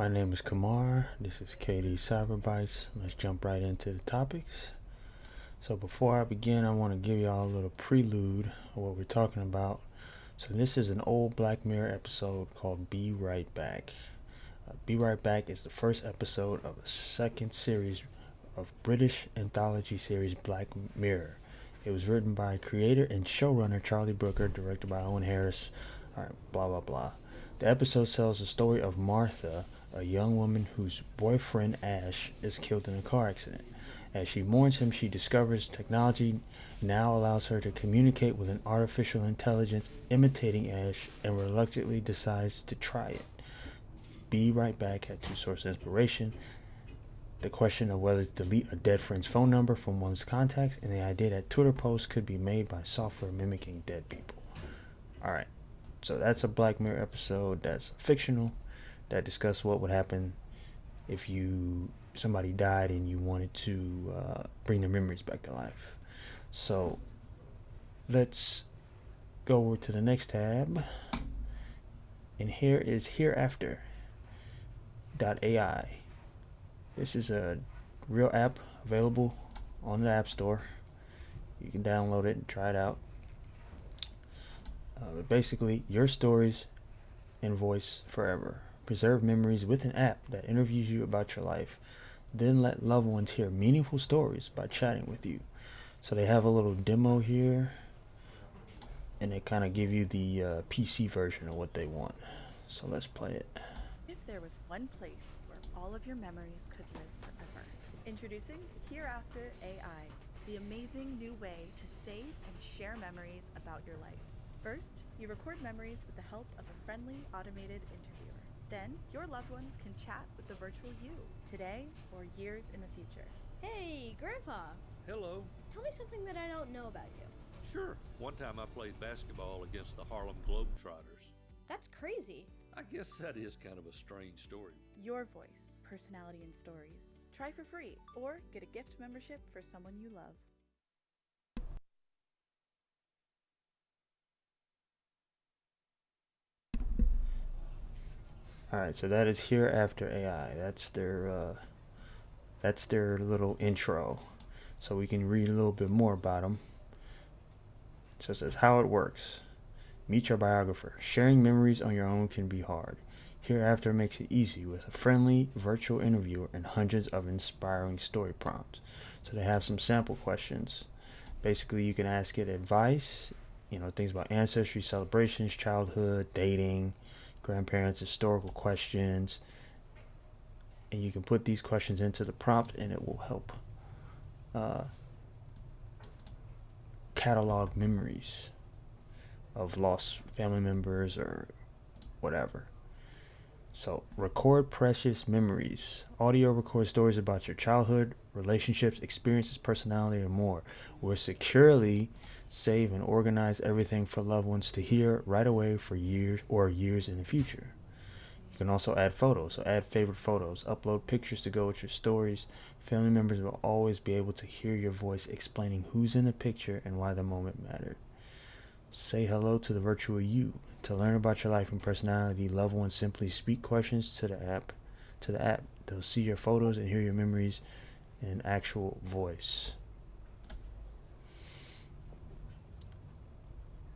My name is Kamar. This is KD Cyberbytes. Let's jump right into the topics. So before I begin, I want to give y'all a little prelude of what we're talking about. So this is an old Black Mirror episode called Be Right Back. Be Right Back is the first episode of a second series of British anthology series Black Mirror. It was written by creator and showrunner Charlie Brooker, directed by Owen Harris. Alright, blah blah blah. The episode tells the story of Martha, a young woman whose boyfriend Ash is killed in a car accident. As she mourns him, she discovers technology now allows her to communicate with an artificial intelligence imitating Ash and reluctantly decides to try it. Be Right Back had two sources of inspiration: the question of whether to delete a dead friend's phone number from one's contacts, and the idea that Twitter posts could be made by software mimicking dead people. Alright, so that's a Black Mirror episode that's fictional, that discussed what would happen if somebody died and you wanted to bring their memories back to life. So let's go over to the next tab, and here is Hereafter.ai. This is a real app available on the App Store. You can download it and try it out. Basically, your stories in voice forever. Preserve memories with an app that interviews you about your life. Then let loved ones hear meaningful stories by chatting with you. So they have a little demo here, and they kind of give you the PC version of what they want. So let's play it. If there was one place where all of your memories could live forever. Introducing Hereafter AI, the amazing new way to save and share memories about your life. First, you record memories with the help of a friendly automated interviewer. Then, your loved ones can chat with the virtual you, today or years in the future. Hey, Grandpa. Hello. Tell me something that I don't know about you. Sure. One time I played basketball against the Harlem Globetrotters. That's crazy. I guess that is kind of a strange story. Your voice, personality, and stories. Try for free or get a gift membership for someone you love. Alright, so that is Hereafter AI. That's their little intro. So we can read a little bit more about them. So it says how it works. Meet your biographer. Sharing memories on your own can be hard. Hereafter makes it easy with a friendly virtual interviewer and hundreds of inspiring story prompts. So they have some sample questions. Basically, you can ask it advice, things about ancestry, celebrations, childhood, dating, grandparents, historical questions. And you can put these questions into the prompt and it will help catalog memories of lost family members or whatever. So record precious memories. Audio record stories about your childhood, relationships, experiences, personality, and more. We'll securely save and organize everything for loved ones to hear right away for years in the future. You can also add photos. So add favorite photos. Upload pictures to go with your stories. Family members will always be able to hear your voice explaining who's in the picture and why the moment mattered. Say hello to the virtual you. To learn about your life and personality, loved ones simply speak questions to the app. They'll see your photos and hear your memories in an actual voice.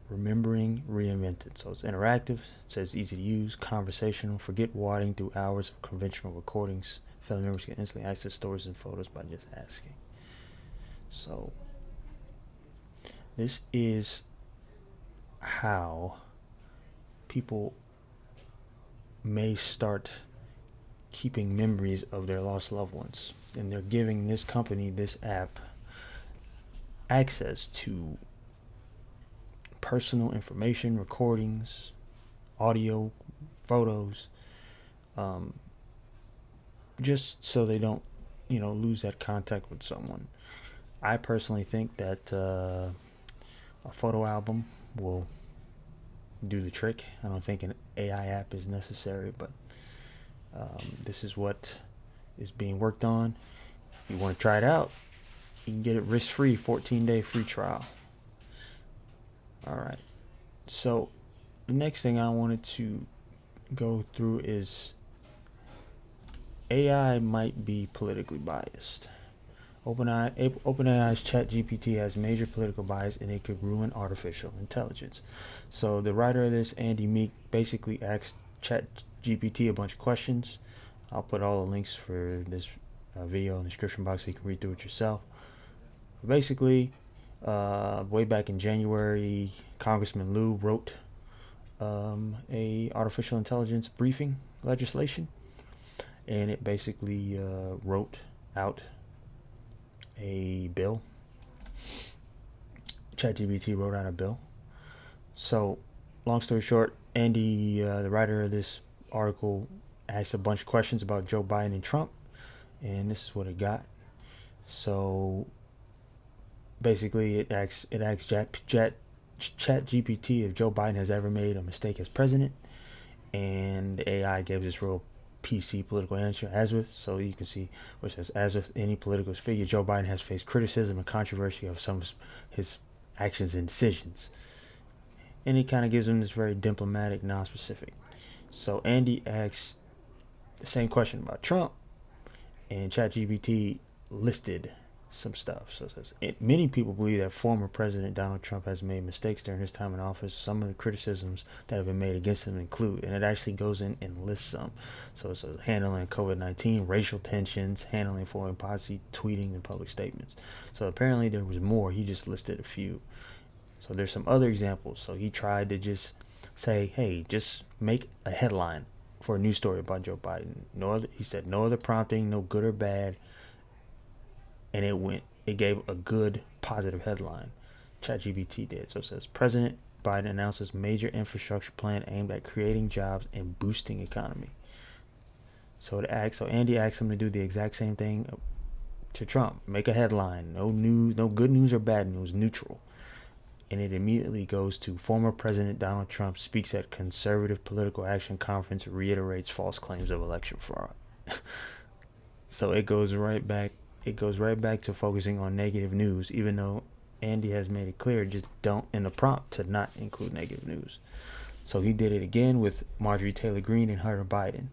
Remembering Reinvented. So it's interactive, it says easy to use, conversational, forget wading through hours of conventional recordings. Family members can instantly access stories and photos by just asking. So this is how people may start keeping memories of their lost loved ones, and they're giving this company, this app, access to personal information, recordings, audio, photos, just so they don't lose that contact with someone. I personally think that a photo album will do the trick. I don't think an AI app is necessary, but this is what is being worked on. If you want to try it out, you can get it risk-free, 14-day free trial. Alright, so the next thing I wanted to go through is AI might be politically biased. OpenAI's ChatGPT has major political bias and it could ruin artificial intelligence. So the writer of this, Andy Meek, basically asked ChatGPT a bunch of questions. I'll put all the links for this video in the description box so you can read through it yourself. But basically, way back in January, Congressman Liu wrote a artificial intelligence briefing legislation, and it basically wrote out a bill. ChatGPT wrote out a bill. So, long story short, Andy, the writer of this article, asked a bunch of questions about Joe Biden and Trump, and this is what it got. So, basically, it asks ChatGPT if Joe Biden has ever made a mistake as president, and the AI gave this real PC political answer, as with, so you can see where it says, as with any political figure, Joe Biden has faced criticism and controversy of some of his actions and decisions. And it kind of gives him this very diplomatic, non-specific. So Andy asks the same question about Trump, and ChatGPT listed some stuff. So it says, many people believe that former President Donald Trump has made mistakes during his time in office. Some of the criticisms that have been made against him include, and it actually goes in and lists some. So it says handling COVID-19, racial tensions, handling foreign policy, tweeting, and public statements. So apparently there was more. He just listed a few. So there's some other examples. So he tried to just say, hey, just make a headline for a news story about Joe Biden. He said no other prompting, no good or bad. And it gave a good positive headline. ChatGPT did. So it says, President Biden announces major infrastructure plan aimed at creating jobs and boosting economy. So Andy asked him to do the exact same thing to Trump. Make a headline. No news, no good news or bad news, neutral. And it immediately goes to former President Donald Trump speaks at conservative political action conference, reiterates false claims of election fraud. So it goes right back to focusing on negative news, even though Andy has made it clear, just don't in the prompt to not include negative news. So he did it again with Marjorie Taylor Greene and Hunter Biden.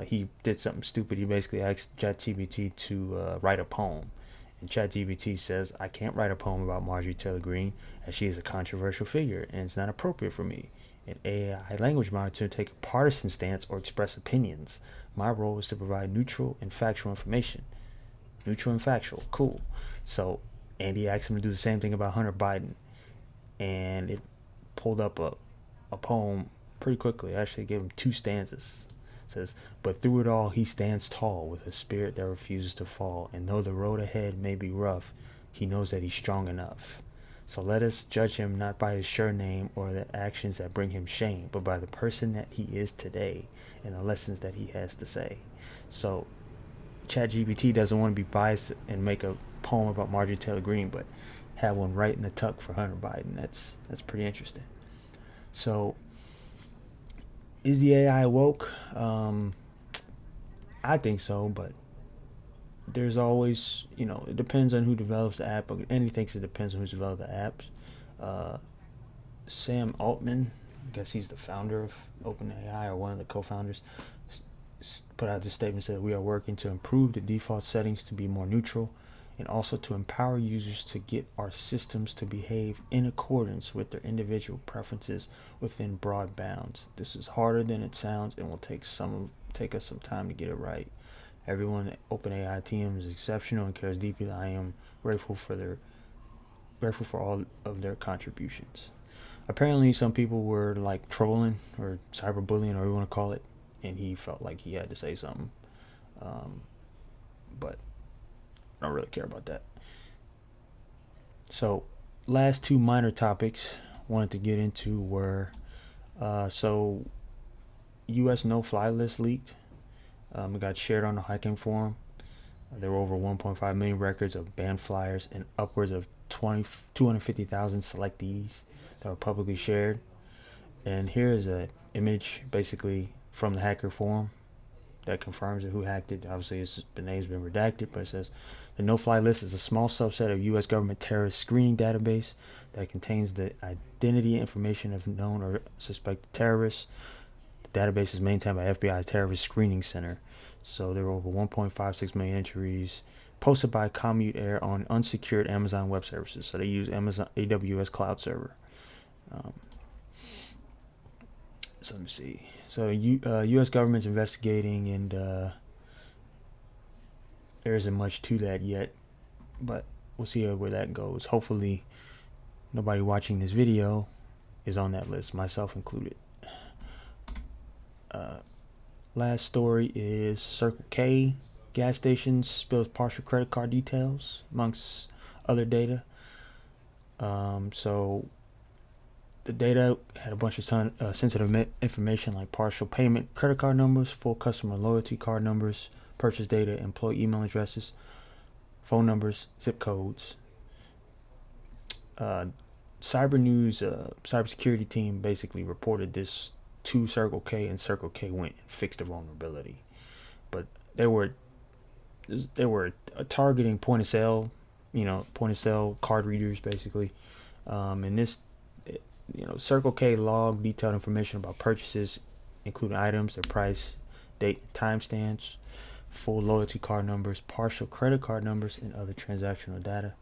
He did something stupid. He basically asked ChatGPT to write a poem. And ChatGPT says, I can't write a poem about Marjorie Taylor Greene as she is a controversial figure and it's not appropriate for me. An AI language model to take a partisan stance or express opinions. My role is to provide neutral and factual information. Neutral and factual. Cool. So Andy asked him to do the same thing about Hunter Biden. And it pulled up a poem pretty quickly. Actually gave him 2 stanzas. It says, but through it all he stands tall with a spirit that refuses to fall. And though the road ahead may be rough, he knows that he's strong enough. So let us judge him not by his surname or the actions that bring him shame, but by the person that he is today and the lessons that he has to say. So ChatGPT doesn't want to be biased and make a poem about Marjorie Taylor Greene, but have one right in the tuck for Hunter Biden. That's pretty interesting. So, is the AI woke? I think so, but there's always, it depends on who develops the app. Andy thinks it depends on who's developed the apps. Sam Altman, I guess he's the founder of OpenAI or one of the co-founders, put out this statement, said we are working to improve the default settings to be more neutral and also to empower users to get our systems to behave in accordance with their individual preferences within broad bounds. This is harder than it sounds and will take us some time to get it right. Everyone at OpenAI team is exceptional and cares deeply. I am grateful for all of their contributions. Apparently some people were like trolling or cyberbullying, or whatever you want to call it, and he felt like he had to say something, but I don't really care about that. So last 2 minor topics wanted to get into were so U.S. no-fly list leaked. It got shared on the hiking forum. There were over 1.5 million records of banned flyers and upwards of 250,000 selectees that were publicly shared. And here is an image basically from the hacker forum that confirms who hacked it. Obviously, the name's been redacted, but it says the no-fly list is a small subset of U.S. government terrorist screening database that contains the identity information of known or suspected terrorists. The database is maintained by FBI's Terrorist Screening Center. So there were over 1.56 million entries posted by Commute Air on unsecured Amazon Web Services. So they use Amazon AWS Cloud Server. So let me see. So U.S. government's investigating, and there isn't much to that yet, but we'll see where that goes. Hopefully, nobody watching this video is on that list, myself included. Last story is Circle K gas stations spills partial credit card details amongst other data. So the data had a bunch of sensitive information like partial payment credit card numbers, full customer loyalty card numbers, purchase data, employee email addresses, phone numbers, zip codes. Cyber News cybersecurity team basically reported this to Circle K, and Circle K went and fixed the vulnerability. But they were targeting point of sale card readers basically, and this, Circle K logged detailed information about purchases, including items, their price, date, timestamps, full loyalty card numbers, partial credit card numbers, and other transactional data.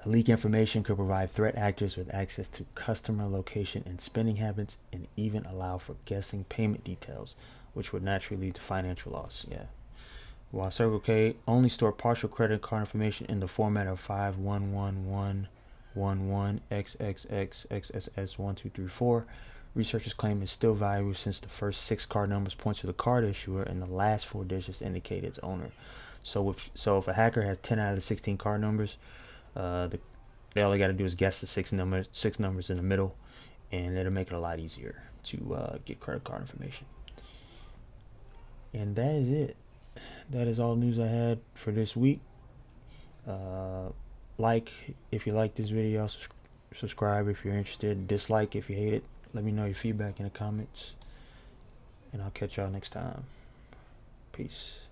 The leak information could provide threat actors with access to customer location and spending habits, and even allow for guessing payment details, which would naturally lead to financial loss. Yeah. While Circle K only stored partial credit card information in the format of 51111XXXXSS1234, researchers claim it's still valuable since the first 6 card numbers point to the card issuer and the last 4 digits indicate its owner. So if a hacker has 10 out of the 16 card numbers, they all they got to do is guess the 6 numbers in the middle, and it'll make it a lot easier to get credit card information. And that is it. That is all news I had for this week. Like if you like this video, subscribe if you're interested, dislike if you hate it. Let me know your feedback in the comments, and I'll catch y'all next time. Peace.